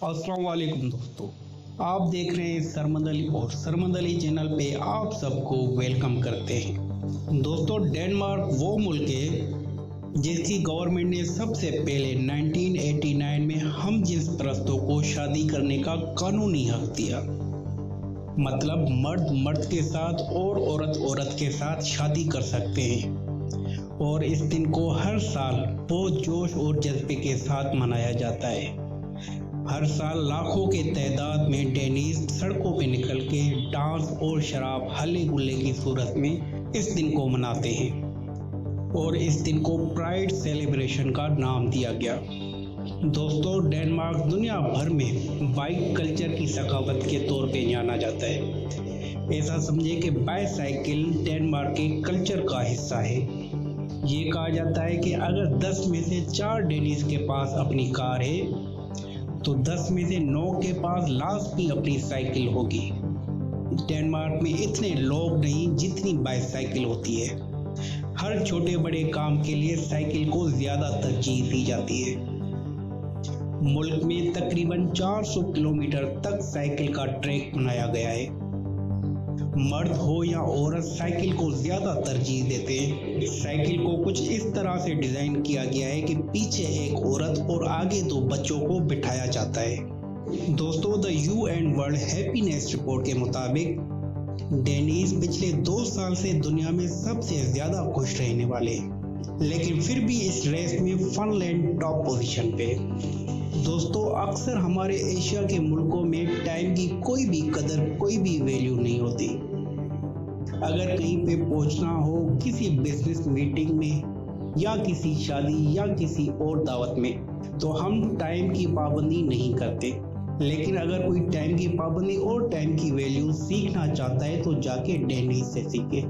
अस्सलाम वालेकुम दोस्तों, आप देख रहे हैं सरमद अली और सरमद अली चैनल पे आप सबको वेलकम करते हैं। दोस्तों, डेनमार्क वो मुल्क है जिसकी गवर्नमेंट ने सबसे पहले 1989 में हम जिन्स परस्तों को शादी करने का कानूनी हक दिया। मतलब मर्द मर्द के साथ और औरत औरत के साथ शादी कर सकते हैं और इस दिन को हर साल बहुत जोश और जज्बे के साथ मनाया जाता है। हर साल लाखों के तादाद में डेनिस सड़कों पे निकल के डांस और शराब हल्ले गुल्ले की सूरत में इस दिन को मनाते हैं और इस दिन को प्राइड सेलिब्रेशन का नाम दिया गया। दोस्तों, डेनमार्क दुनिया भर में बाइक कल्चर की सकावत के तौर पे जाना जाता है। ऐसा समझे कि बाइसाइकिल डेनमार्क के कल्चर का हिस्सा है। ये कहा जाता है कि अगर 10 में से 4 डेनिस के पास अपनी कार है तो 10 में से 9 के पास लास्ट की अपनी साइकिल होगी। डेनमार्क में इतने लोग नहीं जितनी बाइसाइकिल होती है। हर छोटे बड़े काम के लिए साइकिल को ज्यादा तरजीह दी जाती है। मुल्क में तकरीबन 400 किलोमीटर तक साइकिल का ट्रैक बनाया गया है। मर्द हो या औरत साइकिल को ज्यादा तरजीह देते हैं। साइकिल को कुछ इस तरह से डिजाइन किया गया है कि पीछे एक औरत और आगे 2 बच्चों को बिठाया जाता है। दोस्तों, the UN world happiness report के मुताबिक डेनिस पिछले 2 साल से दुनिया में सबसे ज्यादा खुश रहने वाले हैं, लेकिन फिर भी इस रेस में फिनलैंड टॉप पोजीशन पे। दोस्तों, अक्सर हमारे एशिया के मुल्कों में टाइम की कोई भी कदर, कोई भी वैल्यू नहीं होती। अगर कहीं पे पहुंचना हो किसी बिजनेस मीटिंग में या किसी शादी या किसी और दावत में तो हम टाइम की पाबंदी नहीं करते। लेकिन अगर कोई टाइम की पाबंदी और टाइम की वैल्यू सीखना चाहता है तो जाके डेनिस से सीखे।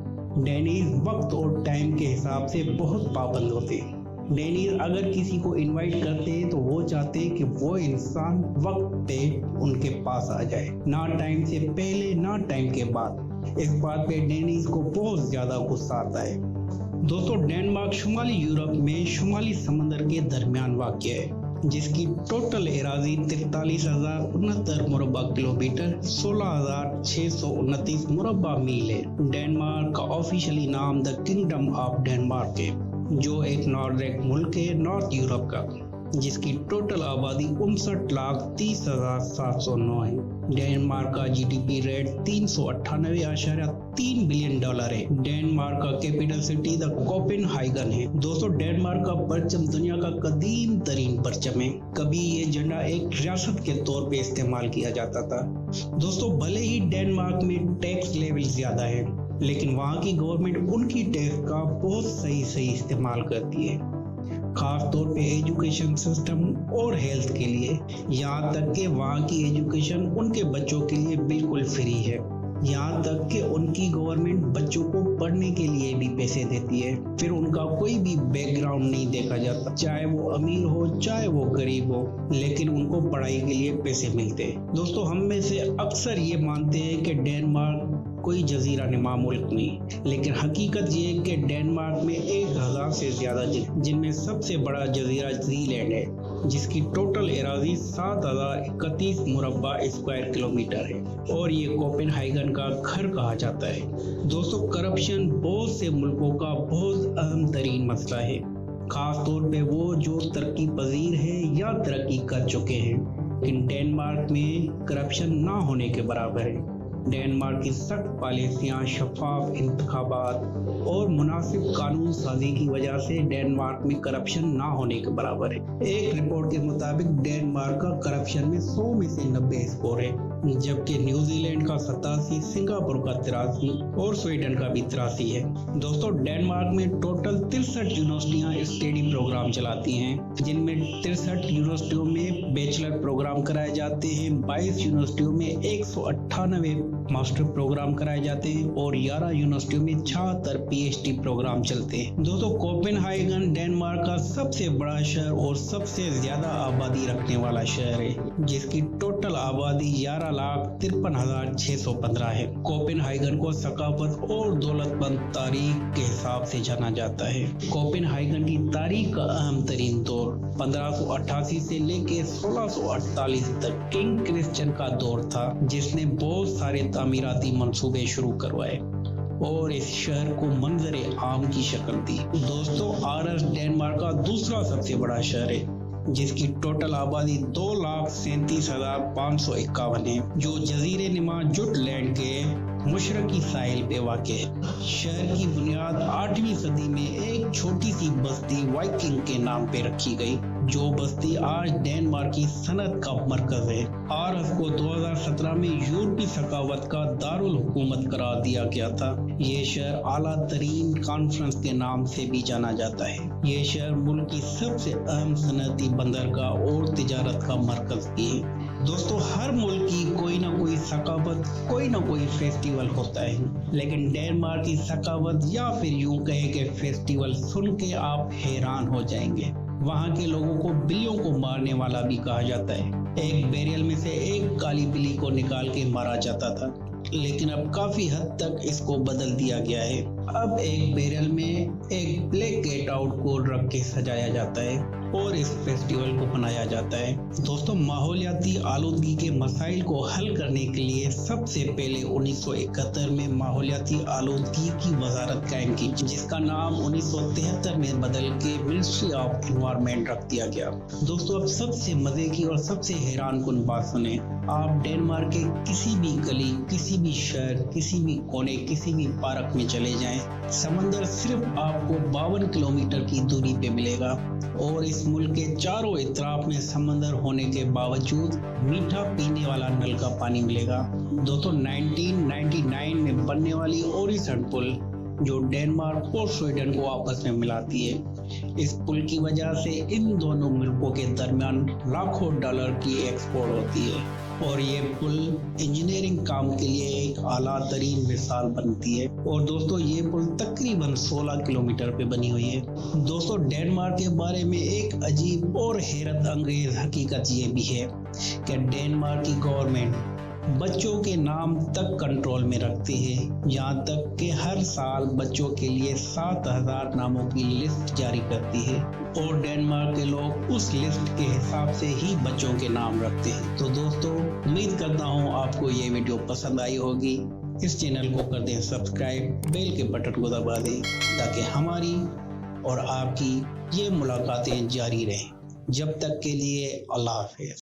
डेनिस वक्त और टाइम के हिसाब से बहुत पाबंद होते हैं। डेनिस अगर किसी को इनवाइट करते हैं तो वो चाहते हैं कि वो इंसान वक्त पे उनके पास आ जाए, ना टाइम से पहले ना टाइम के बाद। इस बात पे डेनिस को बहुत ज्यादा गुस्सा आता है। दोस्तों, डेनमार्क शुमाली यूरोप में शुमाली समंदर के दरमियान वाक़ है, जिसकी टोटल एराजी 43,069 मुरब्बा किलोमीटर 16,629 मुरब्बा मील है। डेनमार्क का ऑफिशियली नाम द किंगडम ऑफ डेनमार्क है, जो एक नॉर्डिक मुल्क है नॉर्थ यूरोप का, जिसकी टोटल आबादी 59,30,709 है। डेनमार्क का GDP रेट $398.3 बिलियन है। डेनमार्क का कैपिटल सिटी द कोपेनहेगन है। दोस्तों, डेनमार्क का परचम दुनिया का कदीम तरीन परचम है। कभी ये झंडा एक रियासत के तौर पे इस्तेमाल किया जाता था। दोस्तों, भले ही डेनमार्क में टैक्स लेवल ज्यादा है, लेकिन वहाँ की गवर्नमेंट उनकी टैक्स का बहुत सही इस्तेमाल करती है, खास तौर पे एजुकेशन सिस्टम और हेल्थ के लिए। यहाँ तक कि वहाँ की एजुकेशन उनके बच्चों के लिए बिल्कुल फ्री है। यहाँ तक कि उनकी गवर्नमेंट बच्चों को पढ़ने के लिए भी पैसे देती है। फिर उनका कोई भी बैकग्राउंड नहीं देखा जाता, चाहे वो अमीर हो चाहे वो गरीब हो, लेकिन उनको पढ़ाई के लिए पैसे मिलते हैं। दोस्तों, हम में से अक्सर ये मानते हैं कि डेनमार्क कोई जजीरा नुमा मुल्क नहीं, लेकिन हकीकत ये है कि डेनमार्क में 1000 से ज्यादा जिनमें सबसे बड़ा जजीरा ज़ीलैंड है, जिसकी टोटल एराजी 7,031 मुरब्बा स्क्वायर किलोमीटर है और ये कोपेनहेगन का घर कहा जाता है। दोस्तों, करप्शन बहुत से मुल्कों का बहुत अहम तरीन मसला है, खास तौर पे वो जो तरक्की पजीर है या तरक्की कर चुके हैं। लेकिन डेनमार्क में करप्शन ना होने के बराबर है। डेनमार्क की सख्त पॉलिसियां, शफाफ इंतखाबात और मुनासिब कानून साजी की वजह से डेनमार्क में करप्शन ना होने के बराबर है। एक रिपोर्ट के मुताबिक डेनमार्क का करप्शन में 100 में से 90 स्कोर है, जबकि न्यूजीलैंड का 87, सिंगापुर का 83 और स्वीडन का भी 83 है। दोस्तों, डेनमार्क में टोटल 63 यूनिवर्सिटियां स्टडी प्रोग्राम चलाती हैं, जिनमें 63 यूनिवर्सिटियों में बैचलर प्रोग्राम कराए जाते हैं। 22 यूनिवर्सिटियों में 198 मास्टर प्रोग्राम कराए जाते हैं और 11 यूनिवर्सिटियों में 76 पीएचडी प्रोग्राम चलते हैं। दोस्तों कोपेनहेगन डेनमार्क का सबसे बड़ा शहर और सबसे ज्यादा आबादी रखने वाला शहर है, जिसकी टोटल आबादी 11,53,615 है। कोपेनहेगन को सकाफत और दौलतमंद तारीख के हिसाब से जाना जाता है। कोपेनहेगन की तारीख का अहम तरीन दौर 1588 से लेके 1648 तक किंग क्रिश्चियन का दौर था, जिसने बहुत सारे तामीराती मंसूबे शुरू करवाए और इस शहर को मंजर आम की शक्ल दी। दोस्तों आरस डेनमार्क का दूसरा सबसे बड़ा शहर है, जिसकी टोटल आबादी 2,37,551 है, जो जजीरे नुमा जुटलैंड के मशरकी साहिल पे वाक़ है। शहर की बुनियाद 8वीं सदी में एक छोटी सी बस्ती वाइकिंग के नाम पे रखी गई, जो बस्ती आज डेनमार्क की सनत का मरकज है। आरस को 2017 में यूरोपीय सकावत का दारुल हुकूमत करार दिया गया था। ये शहर आला तरीन कॉन्फ्रेंस के नाम से भी जाना जाता है। ये शहर मुल्क की सबसे अहम सनती बंदरगाह और तिजारत का मरकज भी है। दोस्तों हर मुल्क की कोई ना कोई सकावत, कोई ना कोई फेस्टिवल होता है, लेकिन डेनमार्क की सकावत या फिर यूं कहे कि फेस्टिवल सुन के आप हैरान हो जाएंगे। वहाँ के लोगों को बिल्लियों को मारने वाला भी कहा जाता है। एक बैरियल में से एक काली बिल्ली को निकाल के मारा जाता था, लेकिन अब काफी हद तक इसको बदल दिया गया है। अब एक बैरल में एक ब्लैक कैट आउट को रख के सजाया जाता है और इस फेस्टिवल को मनाया जाता है। दोस्तों माहौलियाती आलूदगी के मसाइल को हल करने के लिए सबसे पहले 1971 में माहौलियाती आलूदगी की वजारत कायम की, जिसका नाम 1973 में बदल के मिनिस्ट्री ऑफ एनवायरनमेंट रख दिया गया। दोस्तों अब सबसे मजे की और सबसे हैरान कुन बात सुने। आप डेनमार्क के किसी भी गली, किसी भी शहर, किसी भी कोने, किसी भी पार्क में चले जाएं, समंदर सिर्फ आपको 52 किलोमीटर की दूरी पे मिलेगा और इस मुल्क के चारों इतराफ में समंदर होने के बावजूद मीठा पीने वाला नल का पानी मिलेगा। दोस्तों 1999 में बनने वाली ओरिसन पुल, जो डेनमार्क और स्वीडन को आपस में मिलाती है, इस पुल की वजह से इन दोनों मुल्कों के दरमियान लाखों डॉलर की एक्सपोर्ट होती है और ये पुल इंजीनियरिंग काम के लिए एक आला तरीन मिसाल बनती है। और दोस्तों ये पुल तकरीबन 16 किलोमीटर पे बनी हुई है। दोस्तों डेनमार्क के बारे में एक अजीब और हैरत अंगेज हकीकत ये भी है कि डेनमार्क की गवर्नमेंट बच्चों के नाम तक कंट्रोल में रखती है, यहाँ तक कि हर साल बच्चों के लिए 7,000 नामों की लिस्ट जारी करती है और डेनमार्क के लोग उस लिस्ट के हिसाब से ही बच्चों के नाम रखते हैं। तो दोस्तों उम्मीद करता हूँ आपको ये वीडियो पसंद आई होगी। इस चैनल को कर दें सब्सक्राइब, बेल के बटन को दबा दें ताकि हमारी और आपकी ये मुलाकातें जारी रहें। जब तक के लिए अल्लाह हाफिज़।